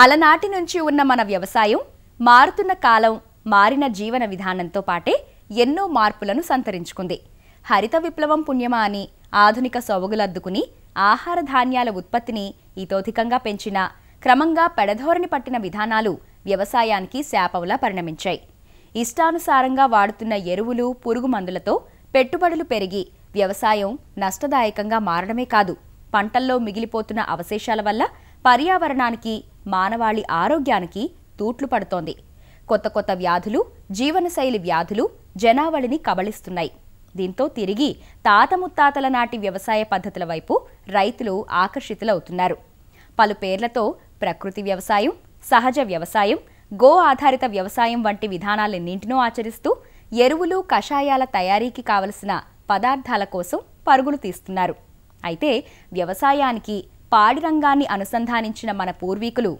అలనాటి నుంచి ఉన్న మన వ్యవసాయం మారుతున్న కాలం, మారిన జీవన విధానంతో పాటే ఎన్నో మార్పులను సంతరించుకుంది. హరిత విప్లవం పుణ్యమా అని ఆధునిక సొబగులద్దుకుని ఆహార ధాన్యాల ఉత్పత్తిని ఇతోధికంగా పెంచిన, క్రమంగా పెడధోరణి పట్టిన విధానాలు వ్యవసాయానికి శాపంలా పరిణమించాయి. ఇష్టానుసారంగా వాడుతున్న ఎరువులు, పురుగు మందులతో పెట్టుబడులు పెరిగి వ్యవసాయం నష్టదాయకంగా మారడమే కాదు, పంటల్లో మిగిలిపోతున్న అవశేషాల వల్ల పర్యావరణానికి, మానవాళి ఆరోగ్యానికి తూట్లు పడుతోంది. కొత్త కొత్త వ్యాధులు, జీవనశైలి వ్యాధులు జనావళిని కబళిస్తున్నాయి. దీంతో తిరిగి తాత ముత్తాతల నాటి వ్యవసాయ పద్ధతుల వైపు రైతులు ఆకర్షితులవుతున్నారు. పలు పేర్లతో ప్రకృతి వ్యవసాయం, సహజ వ్యవసాయం, గో ఆధారిత వ్యవసాయం వంటి విధానాలన్నింటినో ఆచరిస్తూ ఎరువులు, కషాయాల తయారీకి కావలసిన పదార్థాల కోసం పరుగులు తీస్తున్నారు. అయితే వ్యవసాయానికి, పాడి రంగాన్ని అనుసంధానించిన మన పూర్వీకులు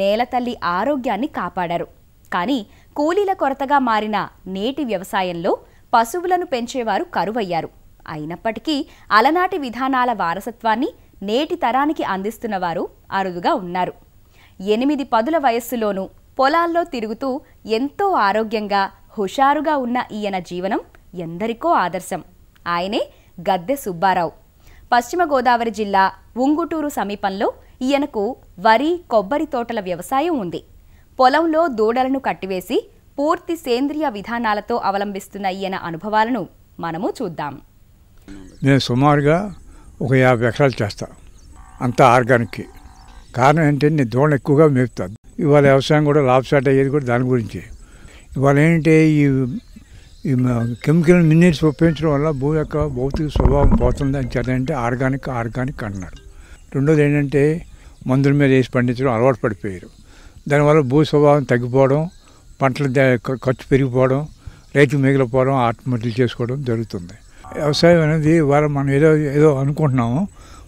నేలతల్లి ఆరోగ్యాన్ని కాపాడారు. కానీ కూలీల కొరతగా మారిన నేటి వ్యవసాయంలో పశువులను పెంచేవారు కరువయ్యారు. అయినప్పటికీ అలనాటి విధానాల వారసత్వాన్ని నేటి తరానికి అందిస్తున్నవారు అరుదుగా ఉన్నారు. 8 పదుల వయస్సులోనూ పొలాల్లో తిరుగుతూ ఎంతో ఆరోగ్యంగా, హుషారుగా ఉన్న ఈయన జీవనం ఎందరికో ఆదర్శం. ఆయనే గద్దె సుబ్బారావు. పశ్చిమ గోదావరి జిల్లా ఉంగుటూరు సమీపంలో ఈయనకు వరి, కొబ్బరి తోటల వ్యవసాయం ఉంది. పొలంలో దూడలను కట్టివేసి పూర్తి సేంద్రియ విధానాలతో అవలంబిస్తున్న ఈయన అనుభవాలను మనము చూద్దాం. నేను సుమారుగా ఒక 50 ఎకరాలు చేస్తా, అంతా ఆర్గానిక్. కారణం ఏంటంటే నేను దూడలు ఎక్కువగా మేపుతాను. ఇవాళ వ్యవసాయం కూడా లాభసాటి అయ్యేది కూడా దాని గురించి. ఇవాళ ఏంటంటే ఈ కెమికల్ మినరల్స్ ఉపయోగించడం వల్ల భూమి యొక్క భౌతిక స్వభావం పోతుంది అని చెప్పాలంటే ఆర్గానిక్ అంటున్నారు. రెండోది ఏంటంటే మందుల మీద వేసి పండించడం అలవాటు పడిపోయారు. దానివల్ల భూ స్వభావం తగ్గిపోవడం, పంటల ఖర్చు పెరిగిపోవడం, రైతు మిగిలిపోవడం, ఆత్మహత్యలు చేసుకోవడం జరుగుతుంది. వ్యవసాయం అనేది ఇవాళ మనం ఏదో అనుకుంటున్నాము.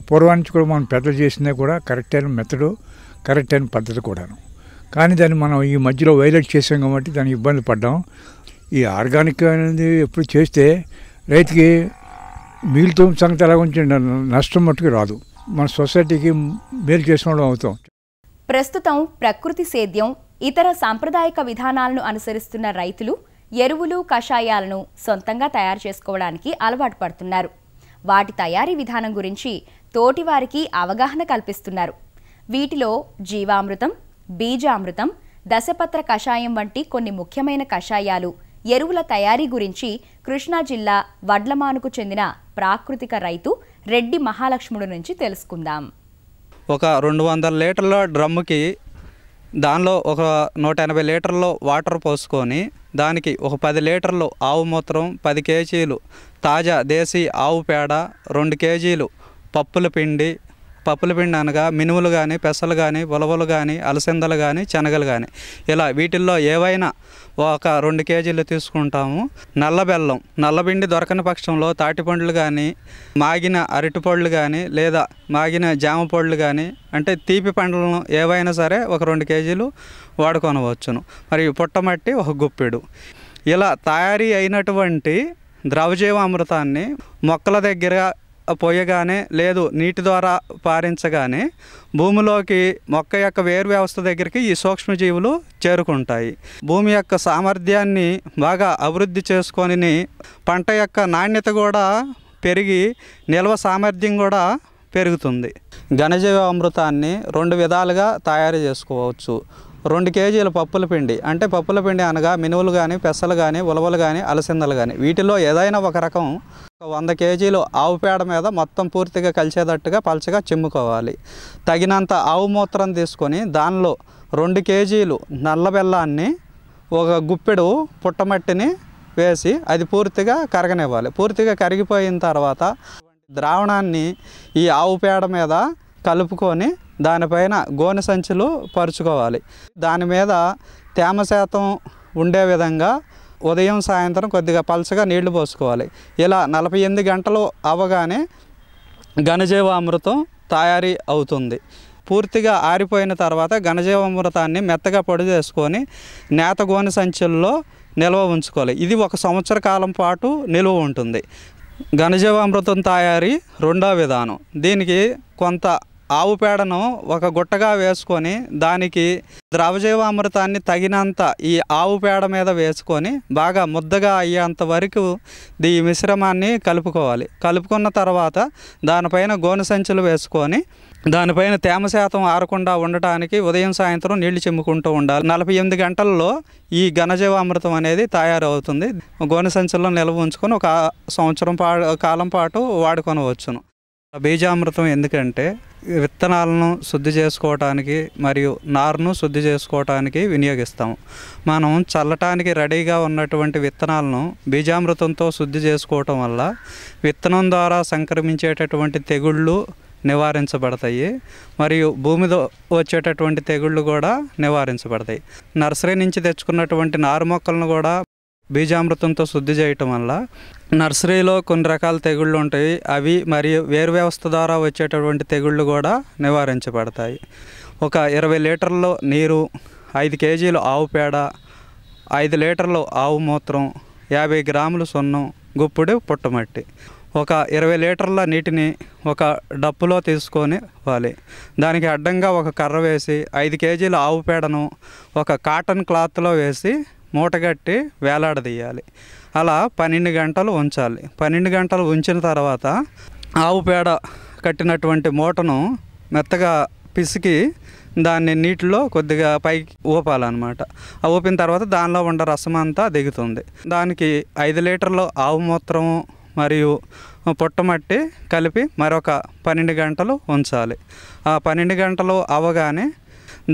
పూర్వానికి కూడా మనం పెద్దలు చేసిందే కూడా కరెక్ట్ అయిన మెథడు, కరెక్ట్ అయిన పద్ధతి కూడాను. కానీ దాన్ని మనం ఈ మధ్యలో వైలేట్ చేసాం కాబట్టి దానికి ఇబ్బంది పడ్డాం. ఈ ఆర్గానిక్ అనేది ఎప్పుడు చేస్తే రైతుకి మిగులుతూ సంగతి ఎలా ఉంచి నష్టం మట్టుకు రాదు. మన సొసైటీకి మేలు చేసిన వాళ్ళం అవుతాం. ప్రస్తుతం ప్రకృతి సేద్యం, ఇతర సాంప్రదాయిక విధానాలను అనుసరిస్తున్న రైతులు ఎరువులు, కషాయాలను సొంతంగా తయారు చేసుకోవడానికి అలవాటు పడుతున్నారు. వాటి తయారీ విధానం గురించి తోటివారికి అవగాహన కల్పిస్తున్నారు. వీటిలో జీవామృతం, బీజామృతం, దశపత్ర కషాయం వంటి కొన్ని ముఖ్యమైన కషాయాలు, ఎరువుల తయారీ గురించి కృష్ణా జిల్లా వడ్లమానుకు చెందిన ప్రాకృతిక రైతు రెడ్డి మహాలక్ష్ముడు నుంచి తెలుసుకుందాం. ఒక 200 లీటర్ల డ్రమ్ముకి దానిలో ఒక 180 లీటర్లు వాటర్ పోసుకొని దానికి ఒక 10 లీటర్లు ఆవు మూత్రం, 10 కేజీలు తాజా దేశీ ఆవు పేడ, 2 కేజీలు పప్పుల పిండి అనగా మినుములు కానీ, పెసలు కానీ, ఉలవలు కానీ, అలసిందలు కానీ, శనగలు కానీ, ఇలా వీటిల్లో ఏవైనా ఒక 2 కేజీలు తీసుకుంటాము. నల్లబెల్లం, నల్లపిండి దొరకని పక్షంలో తాటిపండ్లు కానీ, మాగిన అరటిపళ్ళు కానీ, లేదా మాగిన జామ పళ్ళు కానీ, అంటే తీపి పండ్లను ఏవైనా సరే ఒక 2 కేజీలు వాడుకొనవచ్చును. మరియు పుట్టమట్టి ఒక గుప్పెడు. ఇలా తయారీ అయినటువంటి ద్రవజీవామృతాన్ని మొక్కల దగ్గర పోయగానే, లేదు నీటి ద్వారా పారించగానే భూమిలోకి మొక్క యొక్క వేరు వ్యవస్థ దగ్గరికి ఈ సూక్ష్మజీవులు చేరుకుంటాయి. భూమి యొక్క సామర్థ్యాన్ని బాగా అభివృద్ధి చేసుకొని పంట యొక్క నాణ్యత కూడా పెరిగి నిల్వ సామర్థ్యం కూడా పెరుగుతుంది. ఘనజీవామృతాన్ని 2 విధాలుగా తయారు చేసుకోవచ్చు. 2 కేజీల పప్పుల పిండి, అంటే పప్పుల పిండి అనగా మినువులు కానీ, పెసలు కానీ, ఉలవలు కానీ, అలసిందలు కానీ, వీటిలో ఏదైనా ఒక రకం 100 కేజీలు ఆవు పేడ మీద మొత్తం పూర్తిగా కలిసేటట్టుగా పలచగా చిమ్ముకోవాలి. తగినంత ఆవు మూత్రం తీసుకొని దానిలో 2 కేజీలు నల్ల బెల్లాన్ని, ఒక గుప్పెడు పుట్టమట్టిని వేసి అది పూర్తిగా కరగనివ్వాలి. పూర్తిగా కరిగిపోయిన తర్వాత ద్రావణాన్ని ఈ ఆవు పేడ మీద కలుపుకొని దానిపైన గోనె సంచులు పరుచుకోవాలి. దాని మీద తేమ శాతం ఉండే విధంగా ఉదయం, సాయంత్రం కొద్దిగా పలచగా నీళ్లు పోసుకోవాలి. ఇలా 48 గంటలు అవ్వగానే ఘనజీవామృతం తయారీ అవుతుంది. పూర్తిగా ఆరిపోయిన తర్వాత ఘనజీవామృతాన్ని మెత్తగా పొడి చేసుకొని నేత గోనె సంచుల్లో నిల్వ ఉంచుకోవాలి. ఇది 1 సంవత్సర కాలం పాటు నిల్వ ఉంటుంది. ఘనజీవామృతం తయారీ రెండో విధానం. దీనికి కొంత ఆవు పేడను ఒక గుట్టగా వేసుకొని దానికి ద్రవజీవామృతాన్ని తగినంత ఈ ఆవు పేడ మీద వేసుకొని బాగా ముద్దగా అయ్యేంత వరకు ఈ మిశ్రమాన్ని కలుపుకోవాలి. కలుపుకున్న తర్వాత దానిపైన గోనె సంచులు వేసుకొని దానిపైన తేమ శాతం ఆరకుండా ఉండటానికి ఉదయం సాయంత్రం నీళ్లు చిమ్ముకుంటూ ఉండాలి. 48 గంటల్లో ఈ ఘనజీవామృతం అనేది తయారవుతుంది. గోనె సంచుల్లో నిల్వ ఉంచుకొని ఒక సంవత్సరం కాలం పాటు వాడుకొనవచ్చును. బీజామృతం ఎందుకంటే విత్తనాలను శుద్ధి చేసుకోవటానికి మరియు నారును శుద్ధి చేసుకోవటానికి వినియోగిస్తాము. మనం చల్లటానికి రెడీగా ఉన్నటువంటి విత్తనాలను బీజామృతంతో శుద్ధి చేసుకోవటం వల్ల విత్తనం ద్వారా సంక్రమించేటటువంటి తెగుళ్ళు నివారించబడతాయి మరియు భూమిలో వచ్చేటటువంటి తెగుళ్ళు కూడా నివారించబడతాయి. నర్సరీ నుంచి తెచ్చుకున్నటువంటి నారు మొక్కలను కూడా బీజామృతంతో శుద్ధి చేయటం వల్ల నర్సరీలో కొన్ని రకాల తెగుళ్ళు ఉంటాయి, అవి మరియు వేరు వ్యవస్థ ద్వారా వచ్చేటటువంటి తెగుళ్ళు కూడా నివారించబడతాయి. ఒక 20 లీటర్ల నీరు, 5 కేజీలు ఆవు పేడ, 5 లీటర్లు ఆవు మూత్రం, 50 గ్రాములు సున్నం, గుప్పుడు పుట్టమట్టి, ఒక 20 లీటర్ల నీటిని ఒక డప్పులో తీసుకొని ఇవ్వాలి. దానికి అడ్డంగా ఒక కర్ర వేసి 5 కేజీల ఆవు పేడను ఒక కాటన్ క్లాత్లో వేసి మూటగట్టి వేలాడదీయాలి. అలా 12 గంటలు ఉంచాలి. 12 గంటలు ఉంచిన తర్వాత ఆవు పేడ కట్టినటువంటి మూటను మెత్తగా పిసికి దాన్ని నీటిలో కొద్దిగా పైకి ఊపాలన్నమాట. ఆ ఊపిన తర్వాత దానిలో ఉన్న రసం అంతా దిగుతుంది. దానికి 5 లీటర్లు ఆవు మూత్రము మరియు పుట్టమట్టి కలిపి మరొక 12 గంటలు ఉంచాలి. ఆ 12 గంటలు అవ్వగానే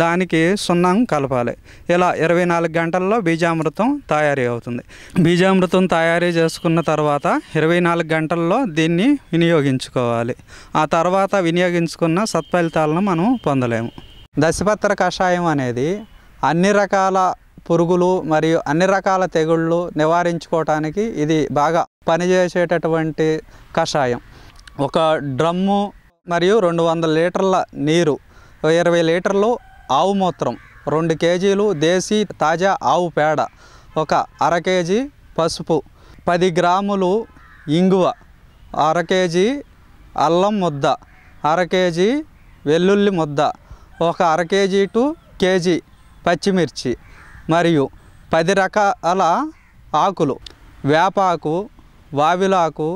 దానికి సున్నం కలపాలి. ఇలా 24 గంటల్లో బీజామృతం తయారీ అవుతుంది. బీజామృతం తయారీ చేసుకున్న తర్వాత 24 గంటల్లో దీన్ని వినియోగించుకోవాలి. ఆ తర్వాత వినియోగించుకున్న సత్ఫలితాలను మనం పొందలేము. దశపత్ర కషాయం అనేది అన్ని రకాల పురుగులు మరియు అన్ని రకాల తెగుళ్ళు నివారించుకోవటానికి ఇది బాగా పనిచేసేటటువంటి కషాయం. ఒక డ్రమ్ము మరియు 200 లీటర్ల నీరు, 20 లీటర్లు ఆవు మూత్రం, 2 కేజీలు దేశీ తాజా ఆవు పేడ, ఒక 1/2 కేజీ పసుపు, 10 గ్రాములు ఇంగువ, 1/2 కేజీ అల్లం ముద్ద, 1/2 కేజీ వెల్లుల్లి ముద్ద, ఒక 1/2 కేజీ టు కేజీ పచ్చిమిర్చి మరియు 10 రకాల ఆకులు, వేపాకు, వావిలాకు,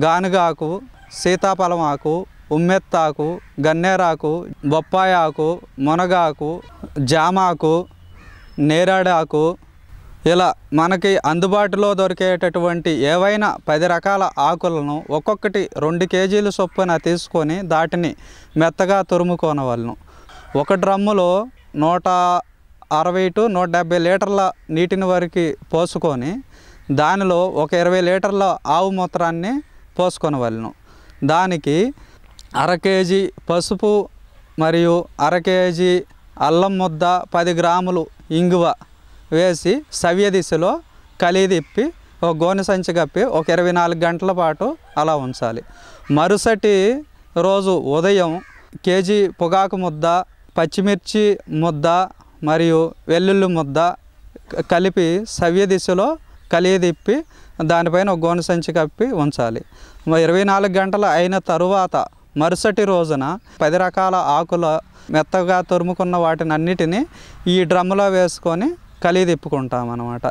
గానుగాకు, సీతాఫలం ఆకు, ఉమ్మెత్తాకు, గన్నేరాకు, బొప్పాయి ఆకు, మునగాకు, జామాకు, నేరేడాకు, ఇలా మనకి అందుబాటులో దొరికేటటువంటి ఏవైనా 10 రకాల ఆకులను ఒక్కొక్కటి 2 కేజీల చొప్పున తీసుకొని దాటిని మెత్తగా తురుముకోనవలను. ఒక డ్రమ్ములో 160 టు 170 లీటర్ల నీటిని వరకు పోసుకొని దానిలో ఒక 20 లీటర్ల ఆవు మూత్రాన్ని పోసుకొనవలను. దానికి 1/2 కేజీ పసుపు మరియు 1/2 కేజీ అల్లం ముద్ద, 10 గ్రాములు ఇంగువ వేసి సవ్య దిశలో కలిదిప్పి ఒక గోనె సంచి కప్పి ఒక 24 గంటల పాటు అలా ఉంచాలి. మరుసటి రోజు ఉదయం కేజీ పొగాకు ముద్ద, పచ్చిమిర్చి ముద్ద మరియు వెల్లుల్లి ముద్ద కలిపి సవ్య దిశలో కలిదిప్పి దానిపైన ఒక గోనె సంచి కప్పి ఉంచాలి. 24 గంటలు అయిన తరువాత మరుసటి రోజున 10 రకాల ఆకుల మెత్తగా తురుముకున్న వాటిని అన్నిటినీ ఈ డ్రమ్ములో వేసుకొని కలిదిప్పుకుంటాం అన్నమాట.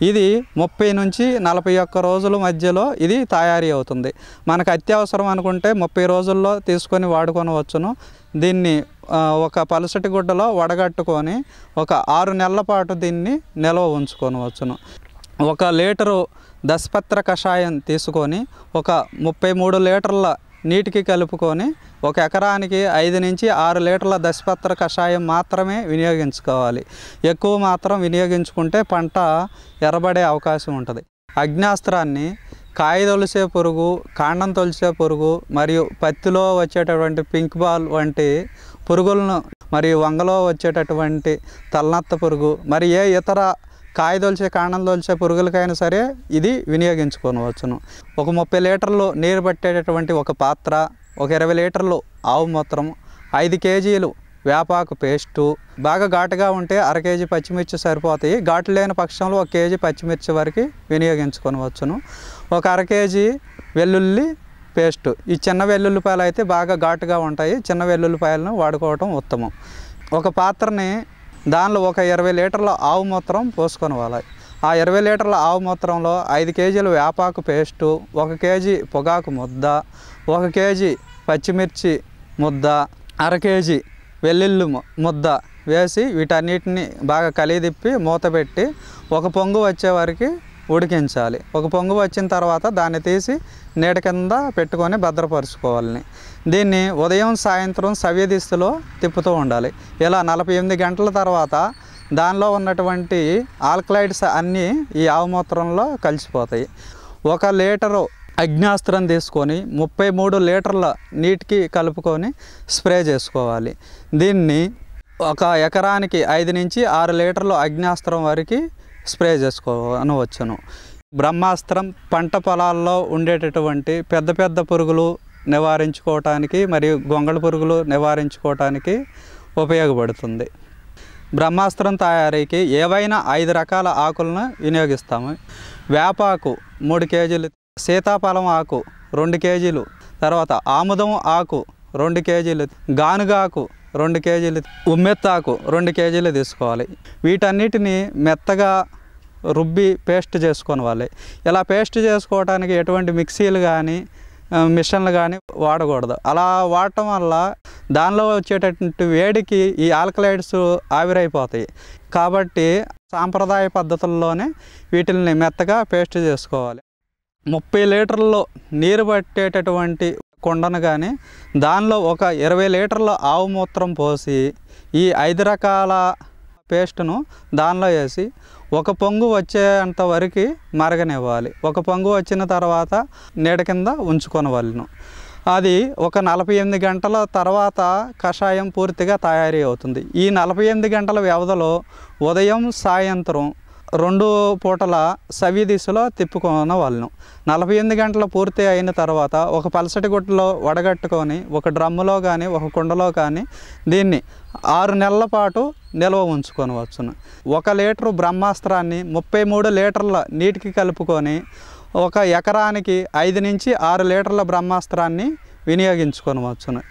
ఇది 30 నుంచి 41 రోజుల మధ్యలో ఇది తయారీ అవుతుంది. మనకు అత్యవసరం అనుకుంటే 30 రోజుల్లో తీసుకొని వాడుకొనవచ్చును. దీన్ని ఒక పలసటి గుడ్డలో వడగట్టుకొని ఒక 6 నెలల పాటు దీన్ని నిల్వ ఉంచుకొనవచ్చును. 1 లీటరు దశపత్ర కషాయం తీసుకొని ఒక 33 లీటర్ల నీటికి కలుపుకొని 1 ఎకరానికి 5 నుంచి 6 లీటర్ల దశపత్ర కషాయం మాత్రమే వినియోగించుకోవాలి. ఎక్కువ మాత్రం వినియోగించుకుంటే పంట ఎర్రబడే అవకాశం ఉంటుంది. అగ్నాస్త్రాన్ని కాయ తొలిసే పురుగు, కాండం తొలిసే పురుగు మరియు పత్తిలో వచ్చేటటువంటి పింక్ బాల్ వంటి పురుగులను మరియు వంగలో వచ్చేటటువంటి తలనత్త పురుగు మరి ఏ ఇతర కాయ తొలిచే కాండం తొలిచే పురుగులకైనా సరే ఇది వినియోగించుకోవచ్చును. ఒక 30 లీటర్లు నీరు పట్టేటటువంటి ఒక పాత్ర, ఒక 20 లీటర్లు ఆవు మూత్రం, 5 కేజీలు వేపాకు పేస్టు, బాగా ఘాటుగా ఉంటే 1/2 కేజీ పచ్చిమిర్చి సరిపోతాయి. ఘాటు లేని పక్షంలో 1 కేజీ పచ్చిమిర్చి వరకు వినియోగించుకోవచ్చును. ఒక 1/2 కేజీ వెల్లుల్లి పేస్ట్. ఈ చిన్న వెల్లుల్లిపాయలు అయితే బాగా ఘాటుగా ఉంటాయి. చిన్న వెల్లుల్లిపాయలను వాడుకోవటం ఉత్తమం. ఒక పాత్రని దానిలో ఒక 20 లీటర్ల ఆవు మూత్రం పోసుకోవాలి. ఆ 20 లీటర్ల ఆవు మూత్రంలో 5 కేజీలు వేపాకు పేస్టు, 1 కేజీ పొగాకు ముద్ద, 1 కేజీ పచ్చిమిర్చి ముద్ద, 1/2 కేజీ వెల్లుల్లి ముద్ద వేసి వీటన్నిటిని బాగా కలిదిప్పి మూత పెట్టి ఒక పొంగు వచ్చే వరకు ఉడికించాలి. ఒక పొంగు వచ్చిన తర్వాత దాన్ని తీసి నీడ కింద పెట్టుకొని భద్రపరుచుకోవాలని. దీన్ని ఉదయం సాయంత్రం సవ్యదిశలో తిప్పుతూ ఉండాలి. ఇలా 48 గంటల తర్వాత దానిలో ఉన్నటువంటి ఆల్కలైడ్స్ అన్నీ ఈ ఆవు మూత్రంలో కలిసిపోతాయి. 1 లీటరు అగ్నాస్త్రం తీసుకొని 33 లీటర్ల నీటికి కలుపుకొని స్ప్రే చేసుకోవాలి. దీన్ని ఒక ఎకరానికి 5 నుంచి 6 లీటర్లు అగ్నాస్త్రం వరకు స్ప్రే చేసుకోవచ్చును. బ్రహ్మాస్త్రం పంట పొలాల్లో ఉండేటటువంటి పెద్ద పెద్ద పురుగులు నివారించుకోవటానికి మరియు గొంగళి పురుగులు నివారించుకోవటానికి ఉపయోగపడుతుంది. బ్రహ్మాస్త్రం తయారీకి ఏవైనా 5 రకాల ఆకులను వినియోగిస్తాము. వేపాకు 3 కేజీలు, సీతాఫలం ఆకు 2 కేజీలు, తర్వాత ఆముదం ఆకు 2 కేజీలు, గానుగాకు 2 కేజీలు, ఉమ్మెత్తాకు 2 కేజీలు తీసుకోవాలి. వీటన్నిటిని మెత్తగా రుబ్బి పేస్ట్ చేసుకోవాలి. ఇలా పేస్ట్ చేసుకోవడానికి ఎటువంటి మిక్సీలు కానీ మిషన్లు కానీ వాడకూడదు. అలా వాడటం వల్ల దానిలో వచ్చేటటువంటి వేడికి ఈ ఆల్కలైడ్స్ ఆవిరైపోతాయి. కాబట్టి సాంప్రదాయ పద్ధతుల్లోనే వీటిని మెత్తగా పేస్ట్ చేసుకోవాలి. 30 లీటర్లలో నీరు పట్టేటటువంటి కుండను కానీ దానిలో ఒక 20 లీటర్ల ఆవు మూత్రం పోసి ఈ 5 రకాల పేస్టును దానిలో వేసి ఒక పొంగు వచ్చేంత వరకు మరగనివ్వాలి. ఒక పొంగు వచ్చిన తర్వాత నీడ కింద ఉంచుకొనవలను. అది ఒక 48 గంటల తర్వాత కషాయం పూర్తిగా తయారీ అవుతుంది. ఈ 48 గంటల వ్యవధిలో ఉదయం సాయంత్రం 2 పూటల సవ్య దిశలో తిప్పుకొనవలను. 48 గంటలు పూర్తి అయిన తర్వాత ఒక పలసటి గుట్టలో వడగట్టుకొని ఒక డ్రమ్ములో కానీ ఒక కుండలో కానీ దీన్ని 6 నెలల పాటు నిల్వ ఉంచుకొనవచ్చును. 1 లీటరు బ్రహ్మాస్త్రాన్ని 33 లీటర్ల నీటికి కలుపుకొని ఒక ఎకరానికి 5 నుంచి 6 లీటర్ల బ్రహ్మాస్త్రాన్ని వినియోగించుకొనవచ్చును.